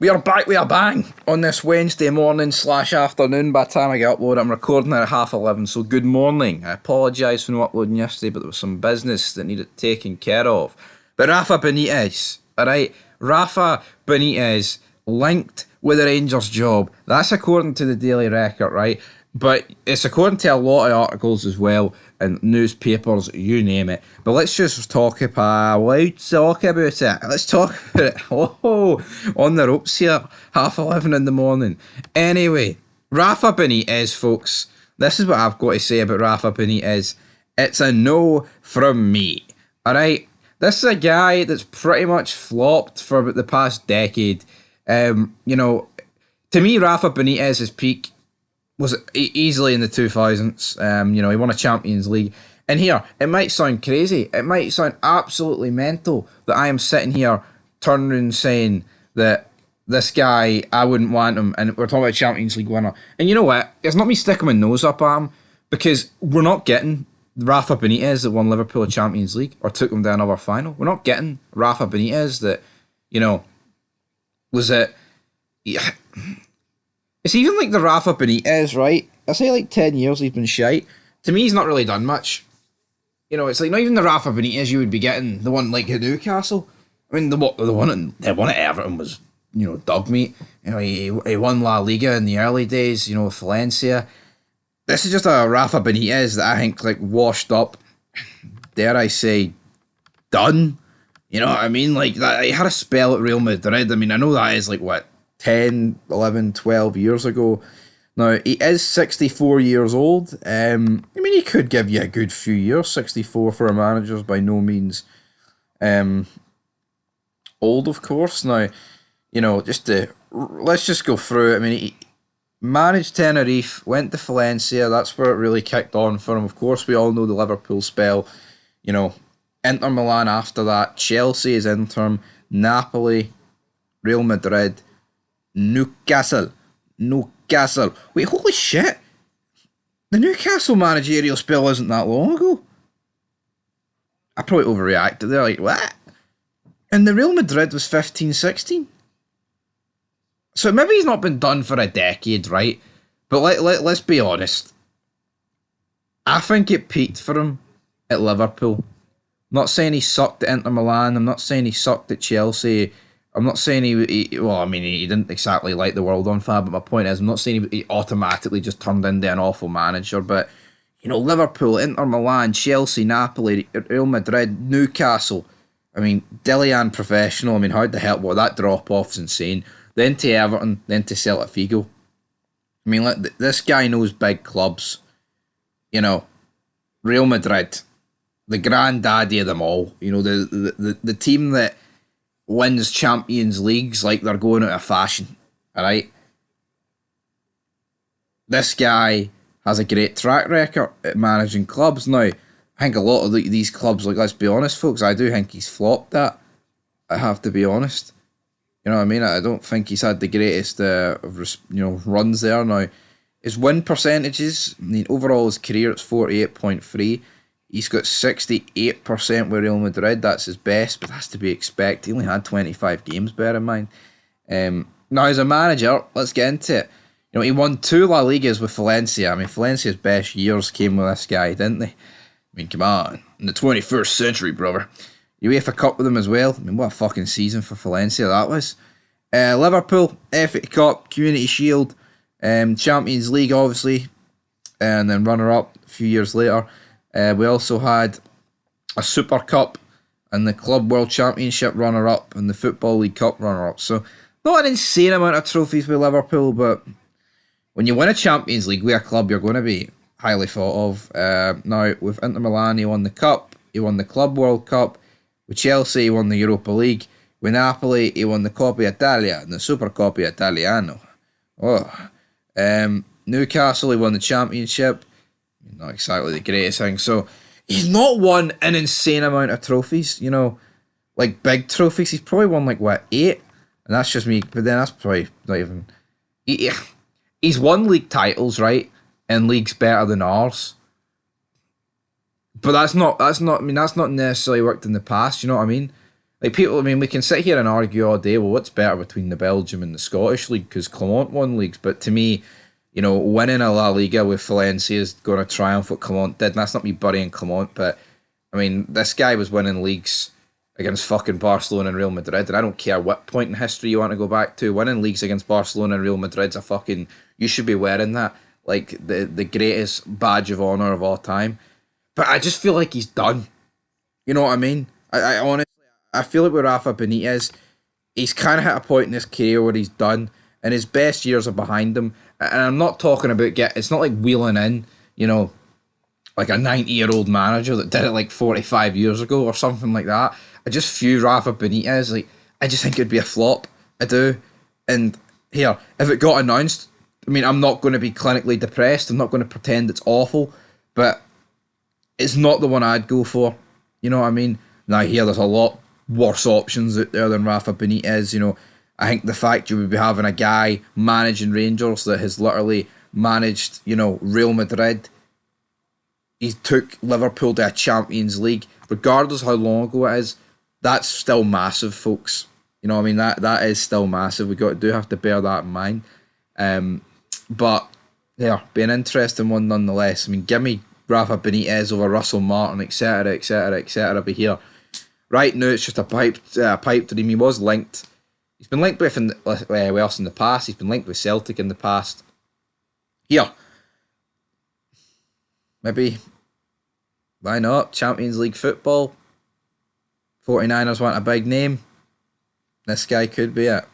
We are back with a bang on this Wednesday morning / afternoon. By the time I get uploaded, I'm recording at 11:30, so good morning. I apologise for not uploading yesterday, but there was some business that needed taken care of. But Rafa Benitez, alright? Rafa Benitez linked with the Rangers job. That's according to the Daily Record, right? But it's according to a lot of articles as well, and newspapers, you name it. But let's just talk about it. Let's talk about it. Oh, on the ropes here, 11:30 in the morning. Anyway, Rafa Benitez, folks. This is what I've got to say about Rafa Benitez. It's a no from me. Alright? This is a guy that's pretty much flopped for about the past decade. To me, Rafa Benitez's peak was easily in the 2000s. He won a Champions League. And here, it might sound crazy. It might sound absolutely mental that I am sitting here turning and saying that this guy, I wouldn't want him. And we're talking about Champions League winner. And you know what? It's not me sticking my nose up at him, because we're not getting Rafa Benitez that won Liverpool a Champions League or took them to another final. We're not getting Rafa Benitez that, was it... Yeah. It's even like the Rafa Benitez, right? I say like 10 years he's been shite. To me, he's not really done much. It's like not even the Rafa Benitez you would be getting, the one like at Newcastle. I mean, the one at Everton was, dog meat. He won La Liga in the early days, with Valencia. This is just a Rafa Benitez that I think like washed up, dare I say, done. You know what I mean? Like, that, he had a spell at Real Madrid. I mean, I know that is like, what, 10, 11, 12 years ago. Now, he is 64 years old. I mean, he could give you a good few years. 64 for a manager is by no means old, of course. Now, let's just go through it. I mean, he managed Tenerife, went to Valencia. That's where it really kicked on for him. Of course, we all know the Liverpool spell. Inter Milan after that. Chelsea is interim. Napoli, Real Madrid, Newcastle. Wait, holy shit. The Newcastle managerial spell isn't that long ago. I probably overreacted there, like, what? And the Real Madrid was 15-16. So maybe he's not been done for a decade, right? But let's be honest. I think it peaked for him at Liverpool. I'm not saying he sucked at Inter Milan. I'm not saying he sucked at Chelsea. I'm not saying he didn't exactly light the world on fire, but my point is, I'm not saying he automatically just turned into an awful manager, but, Liverpool, Inter Milan, Chelsea, Napoli, Real Madrid, Newcastle, I mean, Delian professional, I mean, how the hell, that drop-off's insane. Then to Everton, then to Celta Figo. I mean, this guy knows big clubs. Real Madrid, the granddaddy of them all, the team that wins Champions Leagues like they're going out of fashion, alright? This guy has a great track record at managing clubs. Now, I think a lot of these clubs, like, let's be honest, folks, I do think he's flopped at. I have to be honest. You know what I mean? I don't think he's had the greatest runs there. Now, his win percentages, I mean, overall his career, it's 48.3. He's got 68% with Real Madrid. That's his best, but that's to be expected. He only had 25 games, bear in mind. Now, as a manager, let's get into it. He won 2 La Ligas with Valencia. I mean, Valencia's best years came with this guy, didn't they? I mean, come on. In the 21st century, brother. UEFA Cup with him as well. I mean, what a fucking season for Valencia that was. Liverpool, FA Cup, Community Shield, Champions League, obviously, and then runner-up a few years later. We also had a Super Cup and the Club World Championship runner-up and the Football League Cup runner-up. So, not an insane amount of trophies with Liverpool, but when you win a Champions League with a club, you're going to be highly thought of. Now, with Inter Milan, he won the Cup, he won the Club World Cup. With Chelsea, he won the Europa League. With Napoli, he won the Coppa Italia and the Super Coppa Italiano. Newcastle, he won the Championship. Not exactly the greatest thing. So, he's not won an insane amount of trophies, like big trophies. He's probably won, 8? And that's just me. But then that's probably not even... He's won league titles, right? And leagues better than ours. But that's not necessarily worked in the past, you know what I mean? Like people, I mean, we can sit here and argue all day. Well, what's better between the Belgium and the Scottish league? Because Clermont won leagues, but to me, winning a La Liga with Valencia is going to triumph what Clermont did. And that's not me burying Clermont, but I mean, this guy was winning leagues against fucking Barcelona and Real Madrid, and I don't care what point in history you want to go back to. Winning leagues against Barcelona and Real Madrid's a fucking, you should be wearing that like the greatest badge of honor of all time. But I just feel like he's done. You know what I mean? I honestly, I feel like with Rafa Benitez, he's kind of hit a point in his career where he's done, and his best years are behind him. And I'm not talking about it's not like wheeling in, like a 90-year-old manager that did it like 45 years ago or something like that. I just view Rafa Benitez, like, I just think it'd be a flop. I do. And here, if it got announced, I mean, I'm not going to be clinically depressed. I'm not going to pretend it's awful, but it's not the one I'd go for. You know what I mean? Now, here, there's a lot worse options out there than Rafa Benitez. I think the fact you would be having a guy managing Rangers that has literally managed, Real Madrid. He took Liverpool to a Champions League. Regardless how long ago it is, that's still massive, folks. You know what I mean? That is still massive. We do have to bear that in mind. But yeah, be an interesting one nonetheless. I mean, give me Rafa Benitez over Russell Martin, etc., etc., etc. But here, right now, it's just a pipe dream. He was linked. He's been linked with else in the past. He's been linked with Celtic in the past. Here, maybe, why not? Champions League football. 49ers want a big name. This guy could be it.